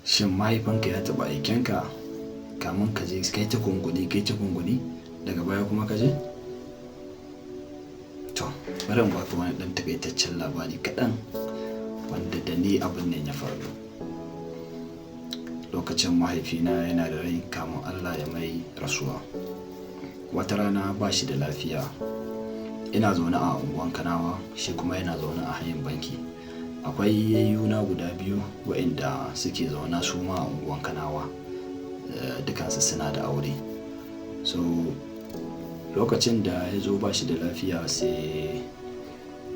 shin mahaifinka ya taɓa aikenka kamun ka je kai ta kunguni daga baya kuma ka je? To bari in baka wani ɗan takaitaccen labari kaɗan wanda da ni abin nan ya faru. Lokacin mahaifina yana da rai kamun Allah ya mai rasuwa. Wata rana ba shi da lafiya, ina zaune a unguwan Kanawa, shi kuma yana zaune a Hayin Banki. Akwai yayyuna guda biyu waɗanda suke zaune su ma a unguwan Kanawa, dukansu suna da aure. So lokacin da ya zo ba shi da lafiya sai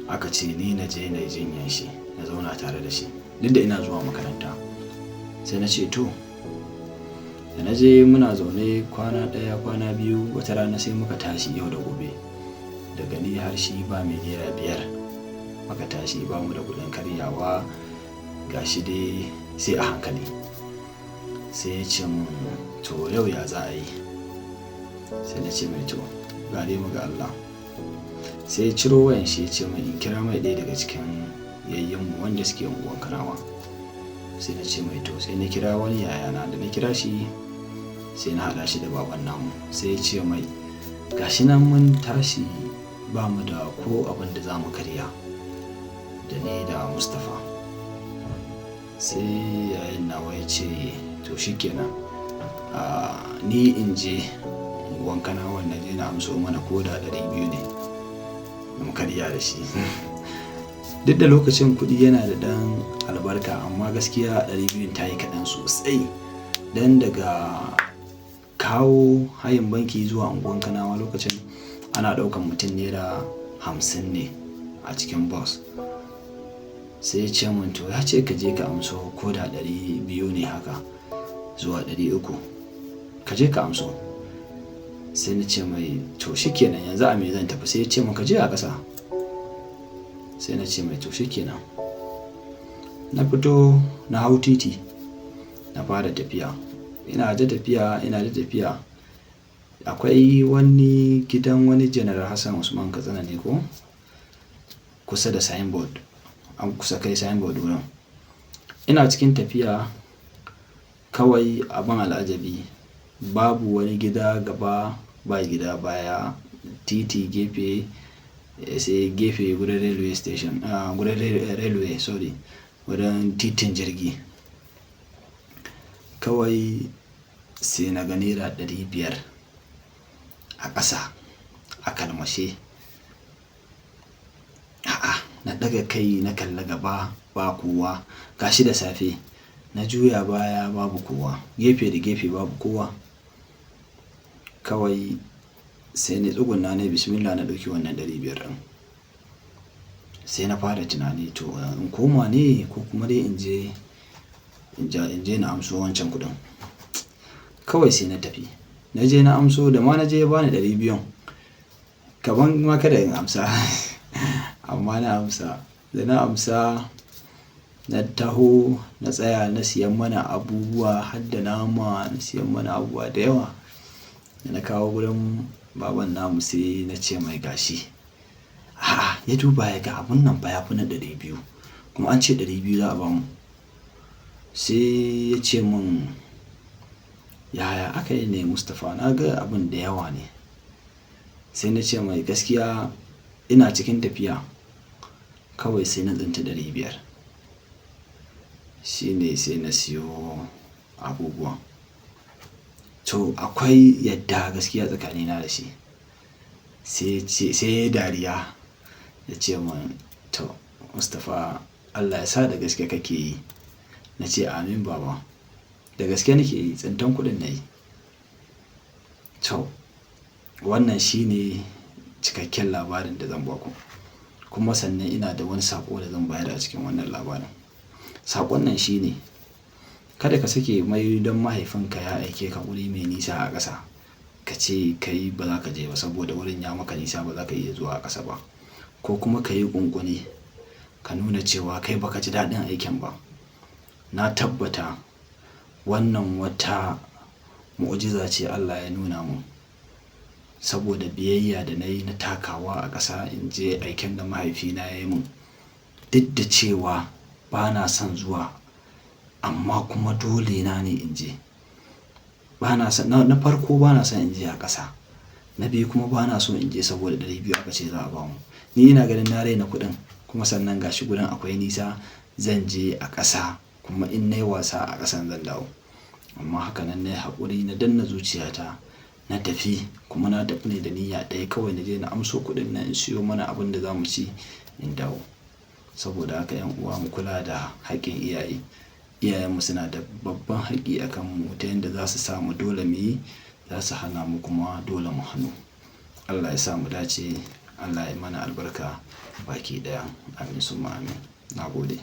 aka ce ni na je na jinyan shi, na zauna tare da shi duk da ina zuwa makaranta. Sai na ce to, da na je muna zaune kwana ɗaya kwana biyu, wata rana sai muka tashi yau da gobe daga ni har shi ba mai naira 5 muka tashi ba mu da kuɗin karyawa, gashi dai sai a hankali. Sai ya ce mun to yau ya za a yi? Sai na ce mai to gare mu ga Allah. Sai ya ciro wayan shi ya ce mai in kira mai ɗaya daga cikin yayyenmu wanda suke unguwan Kanawa. Sai na ce mai to, sai na kira wani yayana, da na kira shi sai na haɗa shi da baban namu. Sai ya ce mai gashi nan mun tashi ba mu da ko abin da za mu karya da ni da Mustapha. Sai yayin nawa ya ce to shikenan, ni in je unguwan Kanawa na je na amso mana ko da 200 ne mu karya da shi. Duk da lokacin kuɗi yana da ɗan albarka, amma gaskiya 200 ta yi kaɗan sosai. Dan daga kawo Hayin Banki zuwa unguwan Kanawa lokacin ana ɗaukan mutum naira 50 ne a cikin bus. Sai ya ce mun to ya ce ka je ka amso ko da 200 ne haka zuwa 300, ka je ka amso. Sai na ce mai to shikenan, yanzu a me zan tafi? Sai ya ce mun ka je a ƙasa. Sai na ce mai to shikenan. Na fito na hau titi na fara tafiya, ina da tafiya. Akwai wani gidan wani General Hassan Usman Katsina ne ko kusa da signboard, an kusa kai signboard wurin. Ina cikin tafiya kawai abin al'ajabi, babu wani gida gaba ba gida baya, titi gefe, sai gefe gurin railway station, wurin titin jirgi. Kawai sai na ga naira 500 a ƙasa a kalmashe. Na ɗaga kai na kalla gaba ba kowa, gashi da safe. Na juya baya babu kowa, gefe da gefe babu kowa. Kawai sai na tsuguna na bismillah na ɗauki wannan 500 ɗin. Sai na fara tunani to in koma ne ko kuma dai in je na amso wancan kuɗin. Kawai sai na tafi, na je na amso, da ma na je ya bani 200 kaman ma kada in amsa amma na amsa. Da na amsa na taho na tsaya na siyan mana abubuwa har da nama, na siyan mana abubuwa da yawa. Da na kawo gurin baban namu sai na ce mai gashi. Ya duba ya ga abun nan fa ya fi na 200 kuma an ce 200 za a bamu. Sai ya ce mun yaya aka yi ne Mustapha, na ga abun da yawa ne. Sai na ce mai gaskiya ina cikin tafiya kawai sai na tsinta 500. Shine sai na siyo abubuwan. To akwai yadda gaskiya tsakanina da shi. Sai ya dariya ya ce mun to Mustapha Allah ya sa da gaske kake yi. Na ce amin baba, da gaske nake yi, tsintan kuɗin na yi. To wannan shine cikakken labarin da zan baku, kuma sannan ina da wani saƙo da zan bayar a cikin wannan labarin. Saƙon nan shine kada ka sake mai don mahaifinka ya aike ka wuri mai nisa a ƙasa ka ce kai ba za ka je ba saboda wurin ya maka nisa ba za ka iya zuwa a ƙasa ba, ko kuma ka yi ƙunƙuni ka nuna cewa kai baka ji daɗin aikin ba. Na tabbata wannan wata mu'ujiza ce Allah ya nuna mun, saboda biyayya da na yi na takawa a ƙasa in je aiken da mahaifina ya yi mun. Duk da cewa ba na son zuwa amma kuma dole na ne in je. Na farko ba na son in je a ƙasa, na biyu kuma ba na so in je saboda 200 aka ce za a ba mu. Ni ina ganin na raina kuɗin, kuma sannan gashi gurin akwai nisa, zan je a ƙasa kuma in nayi wasa a ƙasan zan dawo. Amma haka nan nayi haƙuri na danna zuciyata na tafi, kuma na tafi ne da niyya ɗaya kawai na je na amso kuɗin nan in siyo mana abin da za mu ci in dawo. Saboda haka 'yan uwa mu kula da haƙƙin iyaye. Iyayenmu suna da babban haƙƙi a kanmu ta yanda za su sa mu dole mu yi, za su hana mu kuma dole mu hannu. Allah ya sa mu dace, Allah ya mana albarka baki ɗaya. Amin summa amin. Na gode.